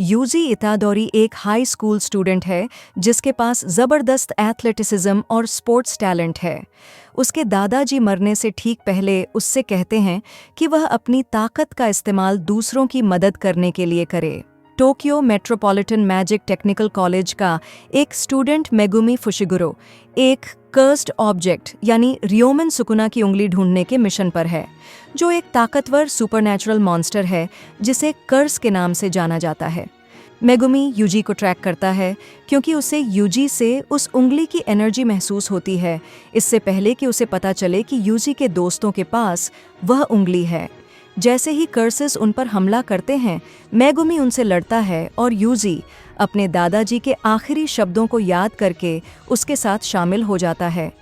UG इतादोरी एक high school student है जिसके पास ज़बरदस्त एथलेटिसिज्म और स्पोर्ट्स टैलेंट है। उसके दादाजी मरने से ठीक पहले उससे कहते हैं कि वह अपनी ताकत का इस्तेमाल दूसरों की मदद करने के लिए करे। Tokyo metropolitan magic technical college का एक स्टूडेंट मेगुमी फुशिगुरो एक कर्स्ड ऑब्जेक्ट यानी रियोमन सुकुना की उंगली ढूंढने के मिशन पर है, जो एक ताकतवर सुपरनैचुरल मॉन्स्टर है जिसे कर्स के नाम से जाना जाता है। मेगुमी यूजी को ट्रैक करता है क्योंकि उसे यूजी से उस उंगली की एनर्जी महसूस होती है, इससे पहले कि उसे पता चले कि यूजी के दोस्तों के पास वह उंगली है। जैसे ही कर्सेस उन पर हमला करते हैं, मेगुमी उनसे लड़ता है और यूजी अपने दादाजी के आखिरी शब्दों को याद करके उसके साथ शामिल हो जाता है।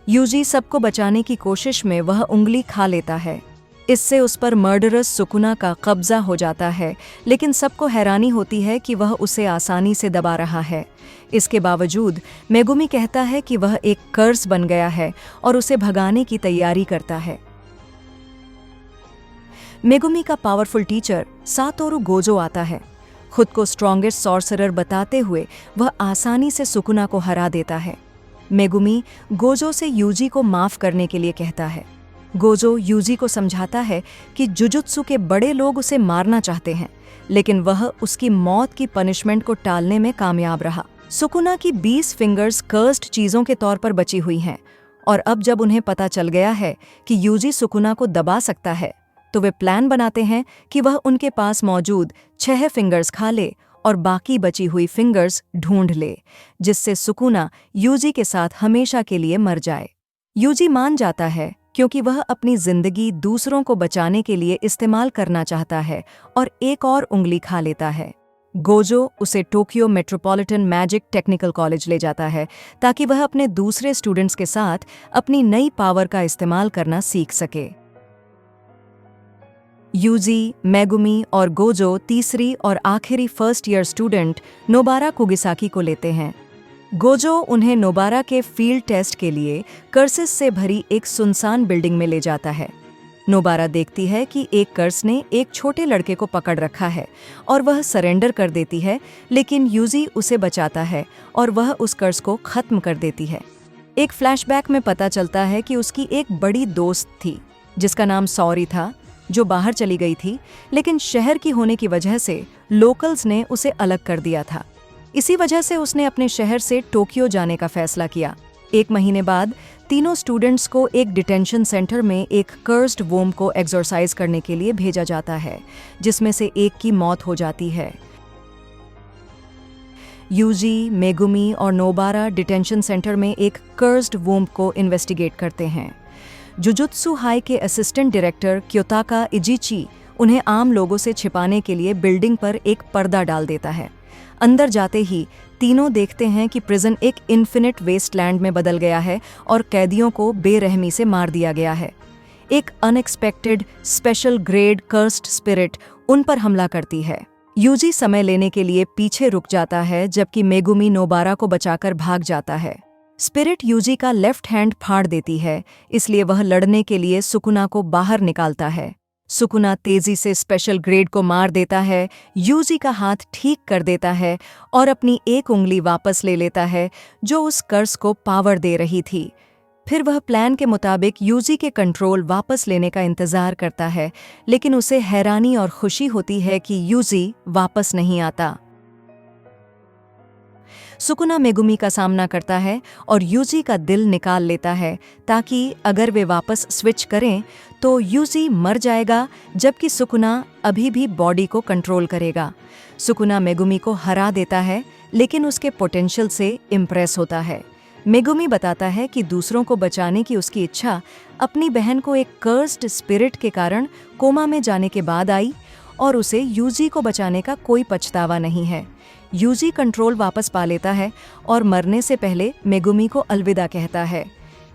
यूजी सबको बचाने की कोशिश में वह उंगली खा लेता है। इससे उस पर मर्डरस सुकुना का कब्जा हो जाता है, लेकिन सबको हैरानी होती है कि वह उसे आसानी से दबा रहा है। इसके बावजूद मेगुमी कहता है कि वह एक कर्स बन गया है और उसे भगाने की तैयारी करता है। मेगुमी का पावरफुल टीचर सातोरु गोजो आता है। खुद को स्ट्रॉन्गेस्ट सॉर्सरर बताते हुए वह आसानी से सुकुना को हरा देता है। मेगुमी गोजो से यूजी को माफ करने के लिए कहता है। गोजो यूजी को समझाता है कि जुजुत्सु के बड़े लोग उसे मारना चाहते हैं, लेकिन वह उसकी मौत की पनिशमेंट को टालने में कामयाब रहा। सुकुना की 20 फिंगर्स कर्स्ड चीजों के तौर पर बची हुई हैं, और अब जब उन्हें पता चल गया है कि यूजी सुकुना को दबा सकता है, तो वे प्लान बनाते हैं कि वह उनके पास मौजूद 6 फिंगर्स खा ले और बाकी बची हुई फिंगर्स ढूंढ ले, जिससे सुकुना यूजी के साथ हमेशा के लिए मर जाए। यूजी मान जाता है क्योंकि वह अपनी जिंदगी दूसरों को बचाने के लिए इस्तेमाल करना चाहता है और एक और उंगली खा लेता है। गोजो उसे Tokyo metropolitan magic technical college ले जाता है ताकि वह अपने दूसरे स्टूडेंट्स के साथ अपनी नई पावर का इस्तेमाल करना सीख सके। यूजी, मेगुमी और गोजो तीसरी और आखिरी फर्स्ट ईयर स्टूडेंट नोबारा कुगिसाकी को लेते हैं। गोजो उन्हें नोबारा के फील्ड टेस्ट के लिए कर्सेस से भरी एक सुनसान बिल्डिंग में ले जाता है। नोबारा देखती है कि एक कर्स ने एक छोटे लड़के को पकड़ रखा है और वह सरेंडर कर देती है, लेकिन यूजी उसे बचाता है और वह उस कर्स को खत्म कर देती है। एक फ्लैशबैक में पता चलता है कि उसकी एक बड़ी दोस्त थी जिसका नाम सॉरी था, जो बाहर चली गई थी, लेकिन शहर की होने की वजह से लोकल्स ने उसे अलग कर दिया था। इसी वजह से उसने अपने शहर से टोक्यो जाने का फैसला किया। 1 महीने बाद तीनों स्टूडेंट्स को एक डिटेंशन सेंटर में एक कर्स्ड वोम को एक्सोरसाइज करने के लिए भेजा जाता है, जिसमें से एक की मौत हो जाती है। यूजी, मेगुमी और नोबारा डिटेंशन सेंटर में एक कर्स्ड वोम को इन्वेस्टिगेट करते हैं। जुजुत्सु हाई के असिस्टेंट डायरेक्टर क्योताका इजिची उन्हें आम लोगों से छिपाने के लिए बिल्डिंग पर एक पर्दा डाल देता है। अंदर जाते ही तीनों देखते हैं कि प्रिजन एक इन्फिनिट वेस्टलैंड में बदल गया है और कैदियों को बेरहमी से मार दिया गया है। एक unexpected special grade cursed spirit उन पर हमला करती है। यूजी समय लेने के लिए पीछे रुक जाता है, जबकि मेगुमी नोबारा को बचाकर भाग जाता है। स्पिरिट यूजी का लेफ्ट हैंड फाड़ देती है, इसलिए वह लड़ने के लिए सुकुना को बाहर निकालता है। सुकुना तेजी से स्पेशल ग्रेड को मार देता है, यूजी का हाथ ठीक कर देता है और अपनी एक उंगली वापस ले लेता है जो उस कर्स को पावर दे रही थी। फिर वह प्लान के मुताबिक यूजी के कंट्रोल वापस लेने का इंतजार करता है, लेकिन उसे हैरानी और खुशी होती है कि यूजी वापस नहीं आता। सुकुना मेगुमी का सामना करता है और यूजी का दिल निकाल लेता है, ताकि अगर वे वापस स्विच करें तो यूजी मर जाएगा, जबकि सुकुना अभी भी बॉडी को कंट्रोल करेगा। सुकुना मेगुमी को हरा देता है, लेकिन उसके पोटेंशियल से इम्प्रेस होता है। मेगुमी बताता है कि दूसरों को बचाने की उसकी इच्छा अपनी बहन को एक कर्स्ड स्पिरिट के कारण कोमा में जाने के बाद आई और उसे यूजी को बचाने का कोई पछतावा नहीं है। यूजी कंट्रोल वापस पा लेता है और मरने से पहले मेगुमी को अलविदा कहता है।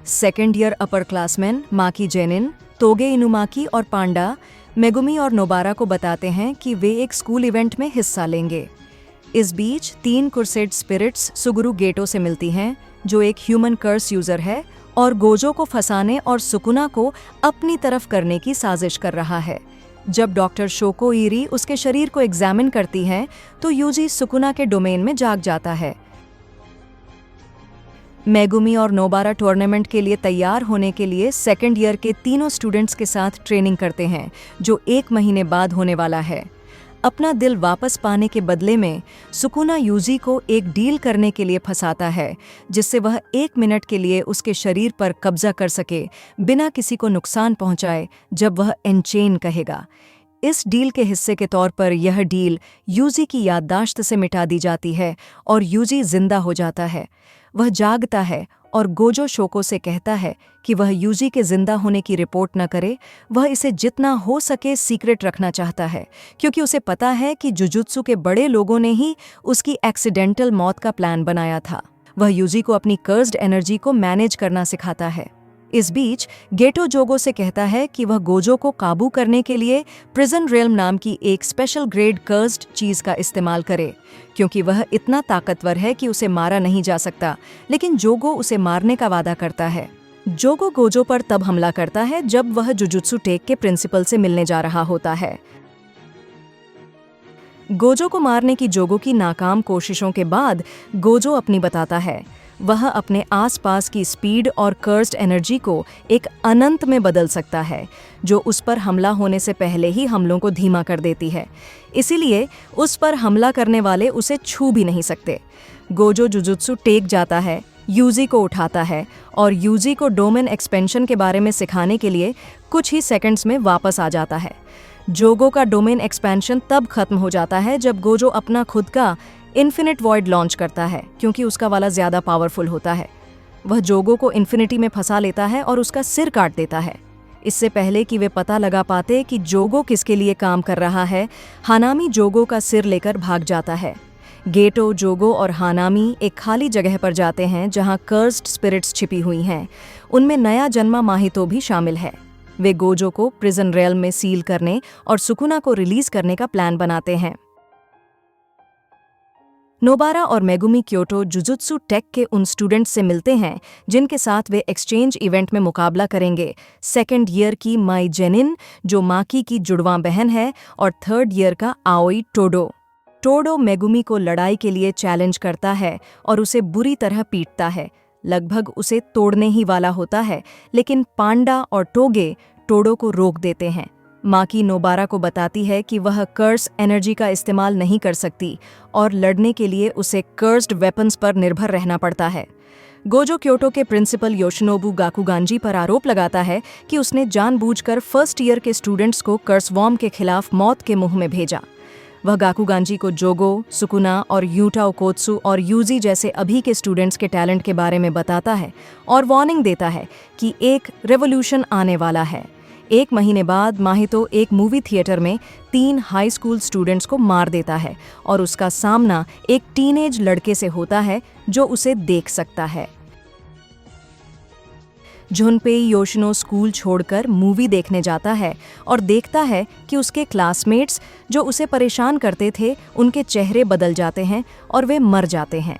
सेकेंड ईयर अपर क्लासमैन माकी जेनिन, तोगे इनुमाकी और पांडा मेगुमी और नोबारा को बताते हैं कि वे एक स्कूल इवेंट में हिस्सा लेंगे। इस बीच 3 कुर्सेड स्पिरिट्स सुगुरु गेटो से मिलती हैं, जो एक ह्यूमन कर्स यूजर है और गोजो को फंसाने और सुकुना को अपनी तरफ करने की साजिश कर रहा है। जब डॉक्टर शोको ईरी उसके शरीर को एग्जामिन करती है तो यूजी सुकुना के डोमेन में जाग जाता है। मेगुमी और नोबारा टूर्नामेंट के लिए तैयार होने के लिए सेकेंड ईयर के तीनों स्टूडेंट्स के साथ ट्रेनिंग करते हैं, जो 1 महीने बाद होने वाला है। अपना दिल वापस पाने के बदले में सुकुना यूजी को एक डील करने के लिए फंसाता है, जिससे वह 1 मिनट के लिए उसके शरीर पर कब्जा कर सके बिना किसी को नुकसान पहुंचाए जब वह एनचेन कहेगा। इस डील के हिस्से के तौर पर यह डील यूजी की याददाश्त से मिटा दी जाती है और यूजी जिंदा हो जाता है। वह जागता है और गोजो शोको से कहता है कि वह यूजी के जिंदा होने की रिपोर्ट न करे। वह इसे जितना हो सके सीक्रेट रखना चाहता है, क्योंकि उसे पता है कि जुजुत्सु के बड़े लोगों ने ही उसकी एक्सीडेंटल मौत का प्लान बनाया था। वह यूजी को अपनी कर्स्ड एनर्जी को मैनेज करना सिखाता है। इस बीच गेटो जोगो से कहता है कि वह गोजो को काबू करने के लिए प्रिजन रियल्म नाम की एक स्पेशल ग्रेड कर्स्ड चीज का इस्तेमाल करे, क्योंकि वह इतना ताकतवर है कि उसे मारा नहीं जा सकता। लेकिन जोगो उसे मारने का वादा करता है। जोगो गोजो पर तब हमला करता है जब वह जुजुत्सु टेक के प्रिंसिपल से मिलने जा रहा होता है। गोजो को मारने की जोगो की नाकाम कोशिशों के बाद गोजो अपनी बताता है। वह अपने आसपास की स्पीड और कर्स्ड एनर्जी को एक अनंत में बदल सकता है, जो उस पर हमला होने से पहले ही हमलों को धीमा कर देती है। इसीलिए उस पर हमला करने वाले उसे छू भी नहीं सकते। गोजो जुजुत्सु टेक जाता है, यूजी को उठाता है और यूजी को डोमेन एक्सपेंशन के बारे में सिखाने के लिए कुछ ही सेकंड्स में वापस आ जाता है। जोगो का डोमेन एक्सपेंशन तब खत्म हो जाता है जब गोजो अपना खुद का इन्फिनिट वॉइड लॉन्च करता है, क्योंकि उसका वाला ज्यादा पावरफुल होता है। वह जोगो को इन्फिनिटी में फंसा लेता है और उसका सिर काट देता है। इससे पहले कि वे पता लगा पाते कि जोगो किसके लिए काम कर रहा है, हानामी जोगो का सिर लेकर भाग जाता है। गेटो, जोगो और हानामी एक खाली जगह पर जाते हैं जहां कर्स्ड स्पिरिट्स छिपी हुई हैं। उनमें नया जन्मा माहितो भी शामिल है। वे गोजो को प्रिजन रियल्म में सील करने और सुकुना को रिलीज करने का प्लान बनाते हैं। नोबारा और मेगुमी क्योटो जुजुत्सु टेक के उन स्टूडेंट्स से मिलते हैं जिनके साथ वे एक्सचेंज इवेंट में मुकाबला करेंगे। सेकेंड ईयर की माई जेनिन, जो माकी की जुड़वां बहन है, और थर्ड ईयर का आओई टोडो। टोडो मेगुमी को लड़ाई के लिए चैलेंज करता है और उसे बुरी तरह पीटता है। लगभग उसे तोड़ने ही वाला होता है, लेकिन पांडा और टोगे टोडो को रोक देते हैं। माकी नोबारा को बताती है कि वह कर्स एनर्जी का इस्तेमाल नहीं कर सकती और लड़ने के लिए उसे कर्स्ड वेपन्स पर निर्भर रहना पड़ता है। गोजो क्योटो के प्रिंसिपल योशिनोबु गाकुगांजी पर आरोप लगाता है कि उसने जानबूझकर फर्स्ट ईयर के स्टूडेंट्स को कर्स वॉर्म के खिलाफ मौत के मुंह में भेजा। वह गाकुगांजी को जोगो, सुकुना और यूटा ओकोत्सु और यूजी जैसे अभी के स्टूडेंट्स के टैलेंट के बारे में बताता है और वार्निंग देता है कि एक रेवोल्यूशन आने वाला है। 1 महीने बाद माहितो एक मूवी थिएटर में 3 हाई स्कूल स्टूडेंट्स को मार देता है और उसका सामना एक टीनेज लड़के से होता है जो उसे देख सकता है। जुनपेई योशिनो स्कूल छोड़कर मूवी देखने जाता है और देखता है कि उसके क्लासमेट्स जो उसे परेशान करते थे, उनके चेहरे बदल जाते हैं और वे मर जाते हैं।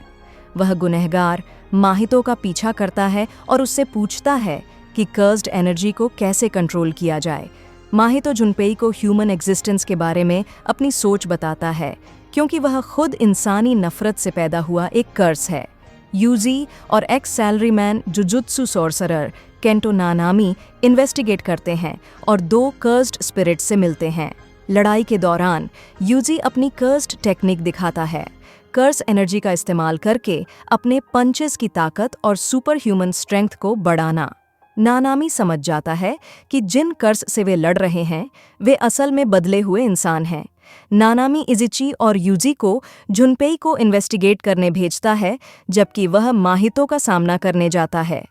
वह गुनहगार माहितो का पीछा करता है और उससे पूछता है कि कर्स्ड एनर्जी को कैसे कंट्रोल किया जाए। माहितो जुनपेई को ह्यूमन एग्जिस्टेंस के बारे में अपनी सोच बताता है, क्योंकि वह खुद इंसानी नफरत से पैदा हुआ एक कर्स है। यूजी और ex salaryman jujutsu sorcerer Kento Nanami investigate करते हैं और 2 कर्स्ड स्पिरिट से मिलते हैं। लड़ाई के दौरान यूजी अपनी कर्स्ड टेक्निक दिखाता है, कर्स एनर्जी का इस्तेमाल करके अपने पंचेस की ताकत और सुपर ह्यूमन स्ट्रेंथ को बढ़ाना। नानामी समझ जाता है कि जिन कर्स से वे लड़ रहे हैं वे असल में बदले हुए इंसान हैं। नानामी इजिची और यूजी को जुनपेई को इन्वेस्टिगेट करने भेजता है, जबकि वह माहितो का सामना करने जाता है।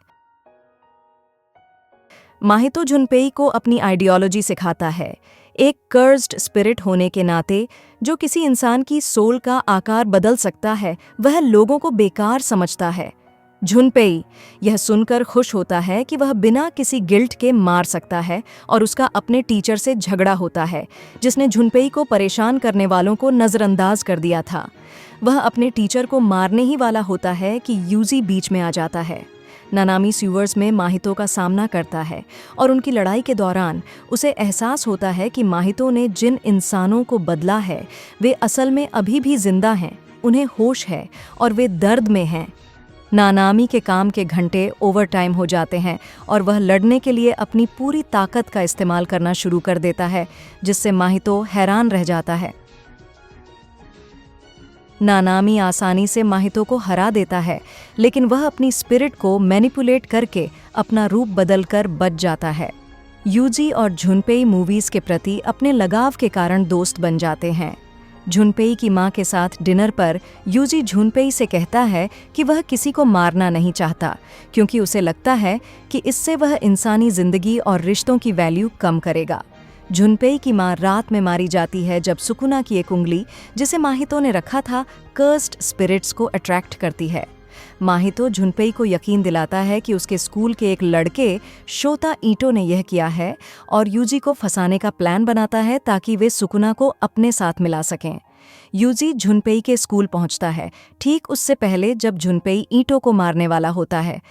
माहितो जुनपेई को अपनी आइडियोलॉजी सिखाता है। एक कर्स्ड स्पिरिट होने के नाते जो किसी इंसान की सोल का आकार बदल सकता है, वह लोगों को बेकार समझता है। जुनपेई यह सुनकर खुश होता है कि वह बिना किसी गिल्ट के मार सकता है और उसका अपने टीचर से झगड़ा होता है, जिसने जुनपेई को परेशान करने वालों को नज़रअंदाज कर दिया था। वह अपने टीचर को मारने ही वाला होता है कि यूजी बीच में आ जाता है। नानामी सीवर्स में माहितो का सामना करता है और उनकी लड़ाई के दौरान उसे एहसास होता है कि माहितो ने जिन इंसानों को बदला है वे असल में अभी भी जिंदा हैं, उन्हें होश है और वे दर्द में हैं। नानामी के काम के घंटे ओवरटाइम हो जाते हैं और वह लड़ने के लिए अपनी पूरी ताकत का इस्तेमाल करना शुरू कर देता है, जिससे माहितो हैरान रह जाता है। नानामी आसानी से माहितो को हरा देता है, लेकिन वह अपनी स्पिरिट को मैनिपुलेट करके अपना रूप बदलकर बच जाता है। यूजी और झुनपेई मूवीज के प्रति अपने लगाव के कारण दोस्त बन जाते हैं। झुनपेई की मां के साथ डिनर पर यूजी झुनपेई से कहता है कि वह किसी को मारना नहीं चाहता, क्योंकि उसे लगता है कि इससे वह इंसानी जिंदगी और रिश्तों की वैल्यू कम करेगा। झुनपेई की मां रात में मारी जाती है जब सुकुना की एक उंगली, जिसे माहितो ने रखा था, कर्स्ड स्पिरिट्स को अट्रैक्ट करती है। माहितो झुनपेई को यकीन दिलाता है कि उसके स्कूल के एक लड़के शोता ईटो ने यह किया है और यूजी को फंसाने का प्लान बनाता है ताकि वे सुकुना को अपने साथ मिला सकें। यूजी झुनपेई के स्कूल पहुंचता है ठीक उससे पहले जब झुनपेई ईटो को मारने वाला होता है,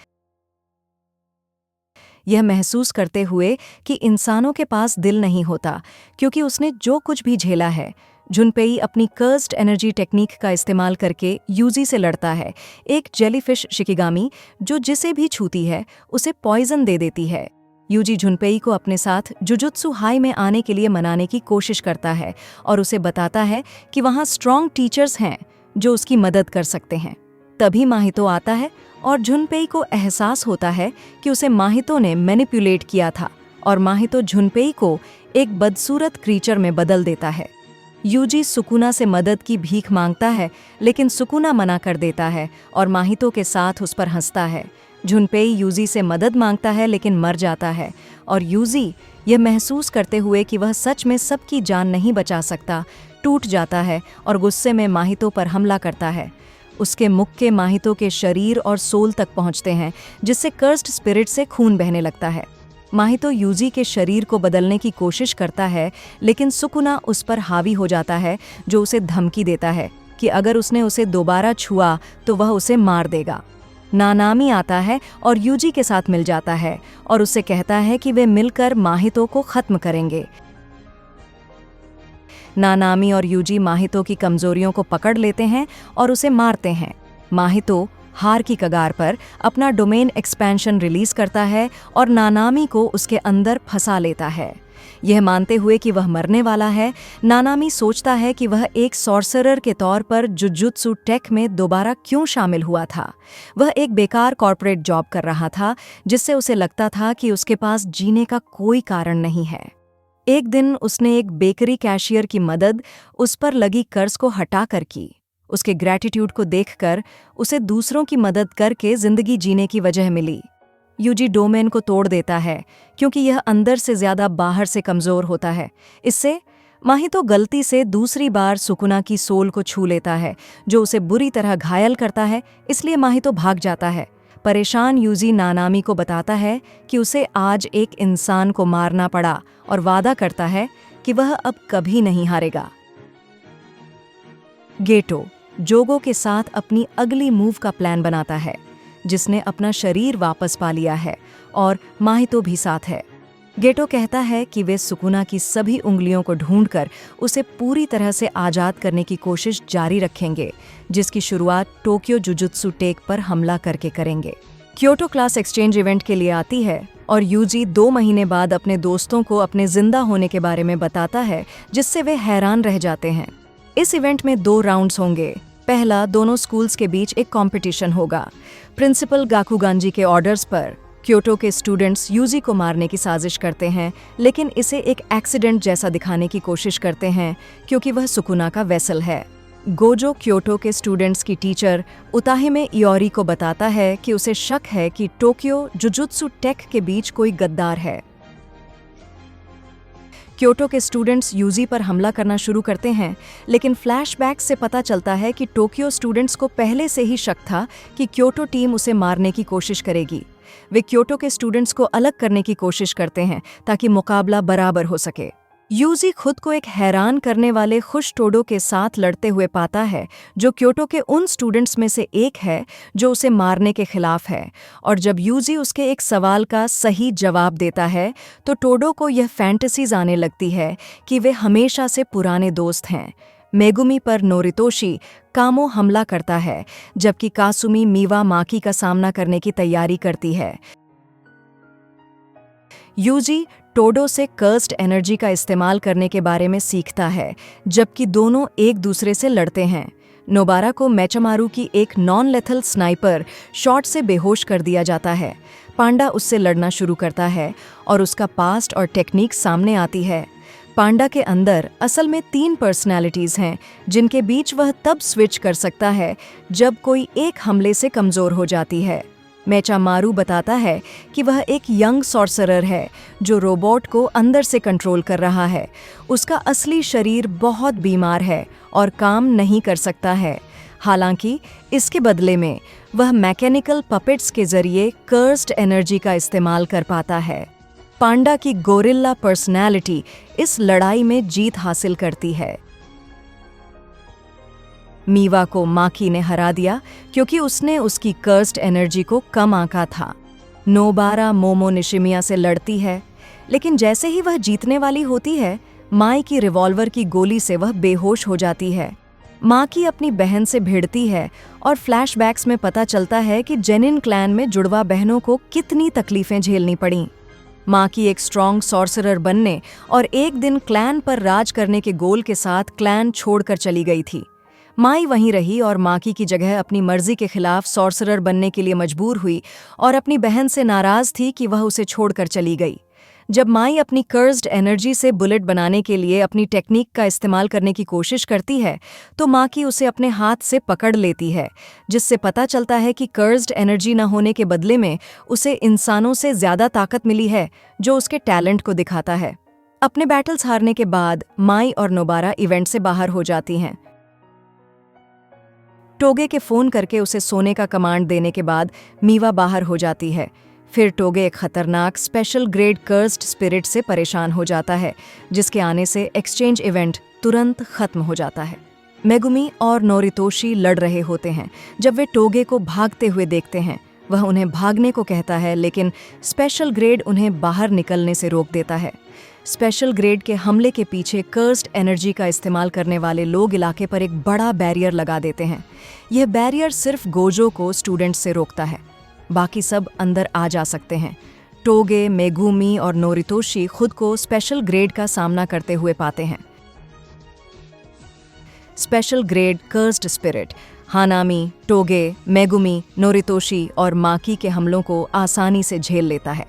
यह महसूस करते हुए कि इंसानों के पास दिल नहीं होता क्योंकि उसने जो कुछ भी झेला है। झुनपेई अपनी कर्स्ड एनर्जी टेक्निक का इस्तेमाल करके यूजी से लड़ता है, एक जेलीफिश शिकिगामी जो जिसे भी छूती है उसे पॉइजन दे देती है। यूजी झुनपेई को अपने साथ जुजुत्सु हाई में आने के लिए मनाने की कोशिश करता है और उसे बताता है कि वहाँ स्ट्रॉन्ग टीचर्स हैं जो उसकी मदद कर सकते हैं। तभी माहितो आता है और झुनपेई को एहसास होता है कि उसे माहितो ने मैनिपुलेट किया था और माहितो झुनपेई को एक बदसूरत क्रीचर में बदल देता है। यूजी सुकुना से मदद की भीख मांगता है, लेकिन सुकुना मना कर देता है और माहितो के साथ उस पर हंसता है। झुनपेई यूजी से मदद मांगता है लेकिन मर जाता है और यूजी यह महसूस करते हुए कि वह सच में सबकी जान नहीं बचा सकता, टूट जाता है और गुस्से में माहितो पर हमला करता है। उसके मुक्के माहितो के शरीर और सोल तक पहुंचते हैं, जिससे कर्स्ड स्पिरिट से खून बहने लगता है। माहितो यूजी के शरीर को बदलने की कोशिश करता है, लेकिन सुकुना उस पर हावी हो जाता है, जो उसे धमकी देता है कि अगर उसने उसे दोबारा छुआ तो वह उसे मार देगा। नानामी आता है और यूजी के साथ मिल जाता है और उससे कहता है कि वे मिलकर माहितो को खत्म करेंगे। नानामी और यूजी माहितो की कमजोरियों को पकड़ लेते हैं और उसे मारते हैं। माहितो हार की कगार पर अपना डोमेन एक्सपेंशन रिलीज करता है और नानामी को उसके अंदर फंसा लेता है। यह मानते हुए कि वह मरने वाला है, नानामी सोचता है कि वह एक सॉर्सरर के तौर पर जुजुत्सु टेक में दोबारा क्यों शामिल हुआ था। वह एक बेकार कॉर्पोरेट जॉब कर रहा था, जिससे उसे लगता था कि उसके पास जीने का कोई कारण नहीं है। एक दिन उसने एक बेकरी कैशियर की मदद उस पर लगी कर्ज को हटाकर की। उसके ग्रैटिट्यूड को देखकर उसे दूसरों की मदद करके जिंदगी जीने की वजह मिली। यूजी डोमेन को तोड़ देता है क्योंकि यह अंदर से ज्यादा बाहर से कमजोर होता है। इससे माहितो गलती से दूसरी बार सुकुना की सोल को छू लेता है, जो उसे बुरी तरह घायल करता है। इसलिए माहितो भाग जाता है। परेशान यूजी नानामी को बताता है कि उसे आज एक इंसान को मारना पड़ा और वादा करता है कि वह अब कभी नहीं हारेगा। गेटो जोगो के साथ अपनी अगली मूव का प्लान बनाता है, जिसने अपना शरीर वापस पा लिया है और माहितो भी साथ है। गेटो कहता है कि वे सुकुना की सभी उंगलियों को ढूंढकर उसे पूरी तरह से आज़ाद करने की कोशिश जारी रखेंगे, जिसकी शुरुआत टोक्यो जुजुत्सु टेक पर हमला करके करेंगे। क्योटो क्लास एक्सचेंज इवेंट के लिए आती है और यूजी 2 महीने बाद अपने दोस्तों को अपने जिंदा होने के बारे में बताता है, जिससे वे हैरान रह जाते हैं। इस इवेंट में 2 राउंड्स होंगे। पहला, दोनों स्कूल्स के बीच एक कंपटीशन होगा। प्रिंसिपल गाकुगांजी के ऑर्डर्स पर क्योटो के स्टूडेंट्स यूजी को मारने की साजिश करते हैं, लेकिन इसे एक एक्सीडेंट जैसा दिखाने की कोशिश करते हैं क्योंकि वह सुकुना का वेसल है। गोजो क्योटो के स्टूडेंट्स की टीचर उताहिमे इयोरी को बताता है कि उसे शक है कि टोक्यो जुजुत्सु टेक के बीच कोई गद्दार है। क्योटो के स्टूडेंट्स यूजी पर हमला करना शुरू करते हैं, लेकिन फ्लैशबैक से पता चलता है कि टोक्यो स्टूडेंट्स को पहले से ही शक था कि क्योटो टीम उसे मारने की कोशिश करेगी। वे क्योटो के स्टूडेंट्स को अलग करने की कोशिश करते हैं ताकि मुकाबला बराबर हो सके। यूजी खुद को एक हैरान करने वाले खुश टोडो के साथ लड़ते हुए पाता है, जो क्योटो के उन स्टूडेंट्स में से एक है जो उसे मारने के खिलाफ है। और जब यूजी उसके एक सवाल का सही जवाब देता है तो टोडो को यह फैंटेसीज आने लगती है कि वे हमेशा से पुराने दोस्त हैं। मेगुमी पर नोरितोशी कामो हमला करता है, जबकि कासुमी मीवा माकी का सामना करने की तैयारी करती है। यूजी टोडो से कर्स्ड एनर्जी का इस्तेमाल करने के बारे में सीखता है, जबकि दोनों एक दूसरे से लड़ते हैं। नोबारा को मेचामारू की एक नॉन लेथल स्नाइपर शॉट से बेहोश कर दिया जाता है। पांडा उससे लड़ना शुरू करता है और उसका पास्ट और टेक्निक सामने आती है। पांडा के अंदर असल में 3 पर्सनैलिटीज हैं, जिनके बीच वह तब स्विच कर सकता है जब कोई एक हमले से कमज़ोर हो जाती है। मेचामारू बताता है कि वह एक यंग सॉर्सरर है जो रोबोट को अंदर से कंट्रोल कर रहा है। उसका असली शरीर बहुत बीमार है और काम नहीं कर सकता है। हालांकि इसके बदले में वह मैकेनिकल पपेट्स के जरिए कर्स्ड एनर्जी का इस्तेमाल कर पाता है। पांडा की गोरिल्ला पर्सनैलिटी इस लड़ाई में जीत हासिल करती है। मीवा को माकी ने हरा दिया क्योंकि उसने उसकी कर्स्ड एनर्जी को कम आंका था। नोबारा मोमो निशिमिया से लड़ती है, लेकिन जैसे ही वह जीतने वाली होती है, माई की रिवॉल्वर की गोली से वह बेहोश हो जाती है। माकी अपनी बहन से भिड़ती है और फ्लैशबैक्स में पता चलता है कि जेनिन क्लैन में जुड़वा बहनों को कितनी तकलीफें झेलनी पड़ीं। माकी एक स्ट्रॉन्ग सॉर्सरर बनने और एक दिन क्लैन पर राज करने के गोल के साथ क्लैन छोड़कर चली गई थी। माई वहीं रही और माकी की जगह अपनी मर्जी के खिलाफ सॉर्सरर बनने के लिए मजबूर हुई और अपनी बहन से नाराज थी कि वह उसे छोड़कर चली गई। जब माई अपनी कर्स्ड एनर्जी से बुलेट बनाने के लिए अपनी टेक्निक का इस्तेमाल करने की कोशिश करती है तो माकी उसे अपने हाथ से पकड़ लेती है, जिससे पता चलता है कि कर्स्ड एनर्जी न होने के बदले में उसे इंसानों से ज़्यादा ताकत मिली है, जो उसके टैलेंट को दिखाता है। अपने बैटल्स हारने के बाद माई और नोबारा इवेंट से बाहर हो जाती हैं। टोगे के फ़ोन करके उसे सोने का कमांड देने के बाद मीवा बाहर हो जाती है। फिर टोगे एक खतरनाक स्पेशल ग्रेड कर्स्ड स्पिरिट से परेशान हो जाता है, जिसके आने से एक्सचेंज इवेंट तुरंत खत्म हो जाता है। मेगुमी और नोरितोशी लड़ रहे होते हैं जब वे टोगे को भागते हुए देखते हैं। वह उन्हें भागने को कहता है, लेकिन स्पेशल ग्रेड उन्हें बाहर निकलने से रोक देता है। स्पेशल ग्रेड के हमले के पीछे कर्स्ड एनर्जी का इस्तेमाल करने वाले लोग इलाके पर एक बड़ा बैरियर लगा देते हैं। यह बैरियर सिर्फ गोजो को स्टूडेंट्स से रोकता है, बाकी सब अंदर आ जा सकते हैं। टोगे, मेगुमी और नोरितोशी खुद को स्पेशल ग्रेड का सामना करते हुए पाते हैं। Special grade cursed spirit Hanami, Toge, Megumi, Noritoshi और माकी के हमलों को आसानी से झेल लेता है।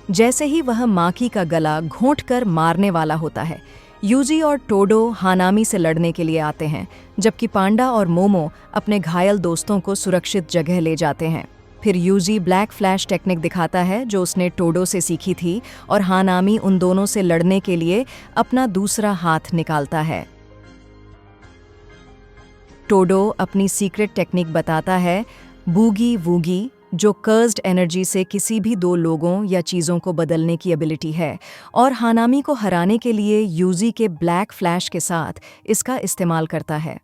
जैसे ही वह माकी का गला घोंटकर मारने वाला होता है, यूजी और टोडो हानामी से लड़ने के लिए आते हैं, जबकि पांडा और मोमो अपने घायल दोस्तों को सुरक्षित जगह ले जाते हैं। फिर यूजी ब्लैक फ्लैश टेक्निक दिखाता है जो उसने टोडो से सीखी थी, और हानामी उन दोनों से लड़ने के लिए अपना दूसरा हाथ निकालता है। टोडो अपनी सीक्रेट टेक्निक बताता है, बूगी वूगी, जो कर्स्ड एनर्जी से किसी भी 2 लोगों या चीज़ों को बदलने की एबिलिटी है, और हानामी को हराने के लिए यूजी के ब्लैक फ्लैश के साथ इसका इस्तेमाल करता है।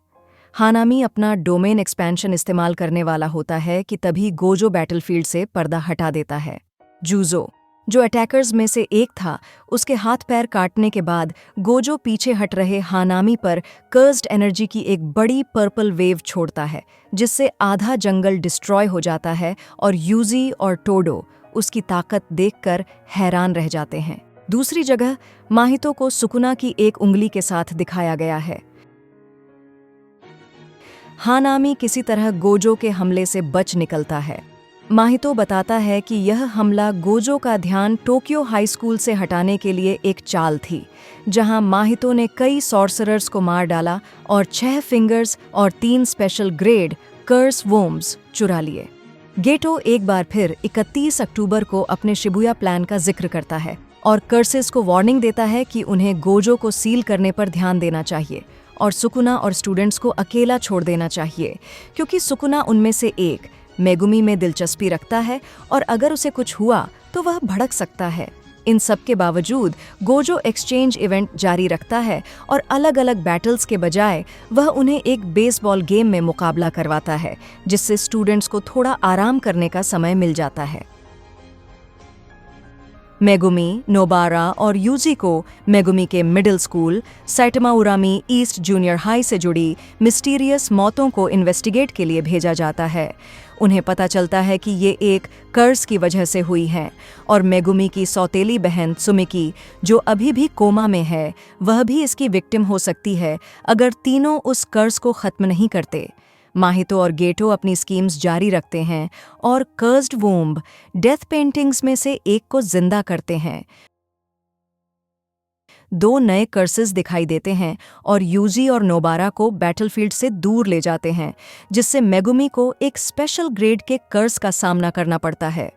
हानामी अपना डोमेन एक्सपेंशन इस्तेमाल करने वाला होता है कि तभी गोजो बैटलफील्ड से पर्दा हटा देता है। जूजो, जो अटैकर्स में से एक था, उसके हाथ पैर काटने के बाद गोजो पीछे हट रहे हानामी पर कर्स्ड एनर्जी की एक बड़ी पर्पल वेव छोड़ता है, जिससे आधा जंगल डिस्ट्रॉय हो जाता है और यूजी और टोडो उसकी ताकत देखकर हैरान रह जाते हैं। दूसरी जगह माहितो को सुकुना की एक उंगली के साथ दिखाया गया है। हानामी किसी तरह गोजो के हमले से बच निकलता है। माहितो बताता है कि यह हमला गोजो का ध्यान टोक्यो हाई स्कूल से हटाने के लिए एक चाल थी, जहां माहितो ने कई सॉर्सरर्स को मार डाला और 6 फिंगर्स और 3 स्पेशल ग्रेड कर्स वोम्स चुरा लिए। गेटो एक बार फिर 31 अक्टूबर को अपने शिबुया प्लान का जिक्र करता है और कर्सेस को वार्निंग देता है कि उन्हें गोजो को सील करने पर ध्यान देना चाहिए और सुकुना और स्टूडेंट्स को अकेला छोड़ देना चाहिए, क्योंकि सुकुना उनमें से एक मेगुमी में दिलचस्पी रखता है और अगर उसे कुछ हुआ तो वह भड़क सकता है। इन सब के बावजूद गोजो एक्सचेंज इवेंट जारी रखता है और अलग-अलग बैटल्स के बजाय वह उन्हें एक बेसबॉल गेम में मुकाबला करवाता है, जिससे स्टूडेंट्स को थोड़ा आराम करने का समय मिल जाता है। मेगुमी, नोबारा और यूजी को मेगुमी के middle school Saitama Urami East junior high से जुड़ी मिस्टीरियस मौतों को इन्वेस्टिगेट के लिए भेजा जाता है। उन्हें पता चलता है कि ये एक कर्ज की वजह से हुई हैं और मेगुमी की सौतेली बहन सुमिकी, जो अभी भी कोमा में है, वह भी इसकी विक्टिम हो सकती है अगर तीनों उस कर्ज को खत्म नहीं करते। माहितो और गेटो अपनी स्कीम्स जारी रखते हैं और कर्स्ड वोम्ब डेथ पेंटिंग्स में से एक को जिंदा करते हैं। 2 नए कर्सेस दिखाई देते हैं और यूजी और नोबारा को बैटलफील्ड से दूर ले जाते हैं, जिससे मेगुमी को एक स्पेशल ग्रेड के कर्स का सामना करना पड़ता है।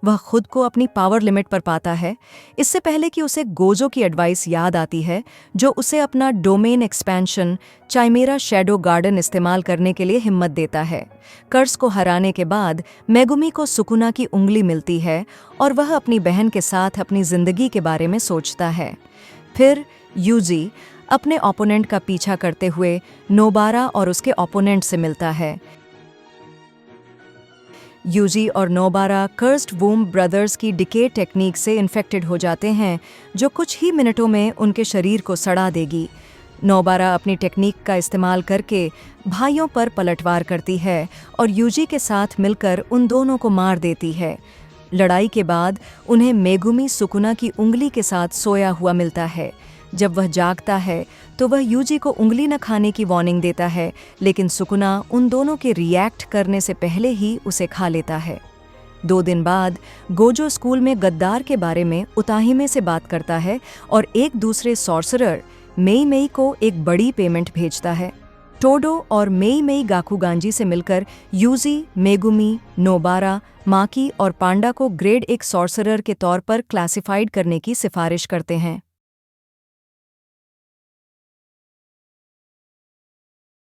वह खुद को अपनी पावर लिमिट पर पाता है, इससे पहले कि उसे गोजो की एडवाइस याद आती है, जो उसे अपना डोमेन एक्सपेंशन चाइमेरा शैडो गार्डन इस्तेमाल करने के लिए हिम्मत देता है। कर्स को हराने के बाद मेगुमी को सुकुना की उंगली मिलती है और वह अपनी बहन के साथ अपनी जिंदगी के बारे में सोचता है। फिर यूजी अपने ओपोनेंट का पीछा करते हुए नोबारा और उसके ओपोनेंट से मिलता है। यूजी और नोबारा कर्स्ड वोम्ब ब्रदर्स की डिके टेक्निक से इन्फेक्टेड हो जाते हैं, जो कुछ ही मिनटों में उनके शरीर को सड़ा देगी। नोबारा अपनी टेक्निक का इस्तेमाल करके भाइयों पर पलटवार करती है और यूजी के साथ मिलकर उन दोनों को मार देती है। लड़ाई के बाद उन्हें मेगुमी सुकुना की उंगली के साथ सोया हुआ मिलता है। जब वह जागता है तो वह यूजी को उंगली न खाने की वार्निंग देता है, लेकिन सुकुना उन दोनों के रिएक्ट करने से पहले ही उसे खा लेता है। 2 दिन बाद गोजो स्कूल में गद्दार के बारे में उताहिमे से बात करता है और एक दूसरे सॉर्सरर मेई मेई को एक बड़ी पेमेंट भेजता है। टोडो और मेई मेई गाकुगांजी से मिलकर यूजी, मेगुमी, नोबारा, माकी और पांडा को ग्रेड 1 सॉर्सरर के तौर पर क्लासिफाइड करने की सिफारिश करते हैं।